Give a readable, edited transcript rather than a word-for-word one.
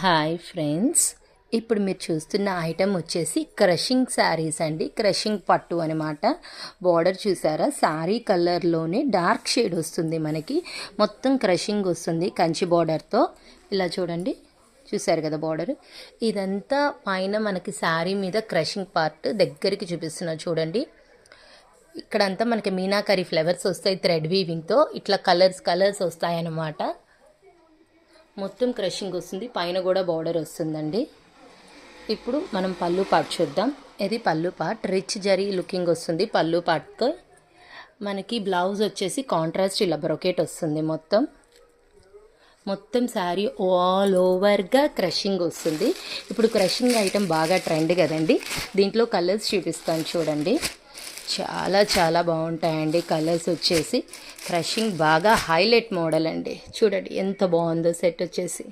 Hi friends, ఇప్పుడు మీరు చూస్తున్న ఐటెం వచ్చేసి క్రషింగ్ శారీస్ అండి. క్రషింగ్ పట్టు అనమాట. బార్డర్ చూసారా, శారీ కలర్లోనే డార్క్ షేడ్ వస్తుంది. మనకి మొత్తం క్రషింగ్ వస్తుంది కంచి బార్డర్తో. ఇలా చూడండి, చూసారు కదా బార్డర్. ఇదంతా పైన మనకి శారీ మీద క్రషింగ్ పార్ట్ దగ్గరికి చూపిస్తున్నా చూడండి. ఇక్కడంతా మనకి మీనాకరీ ఫ్లవర్స్ వస్తాయి థ్రెడ్ వీవింగ్తో. ఇట్లా కలర్స్ వస్తాయన్నమాట. మొత్తం క్రషింగ్ వస్తుంది, పైన కూడా బార్డర్ వస్తుందండి. ఇప్పుడు మనం పళ్ళు పార్ట్ చూద్దాం. ఇది పళ్ళు పార్ట్, రిచ్ జరీ లుకింగ్ వస్తుంది పళ్ళు పార్ట్తో. మనకి బ్లౌజ్ వచ్చేసి కాంట్రాస్ట్ ఇలా బ్రొకెట్ వస్తుంది. మొత్తం శారీ ఆల్ ఓవర్గా క్రషింగ్ వస్తుంది. ఇప్పుడు క్రషింగ్ ఐటెం బాగా ట్రెండ్ కదండి. దీంట్లో కలర్స్ చూపిస్తాను చూడండి. చాలా చాలా బాగుంటాయండి కలర్స్ వచ్చేసి. క్రషింగ్ బాగా హైలైట్ మోడల్ అండి. చూడండి ఎంత బాగుందో సెట్ వచ్చేసి.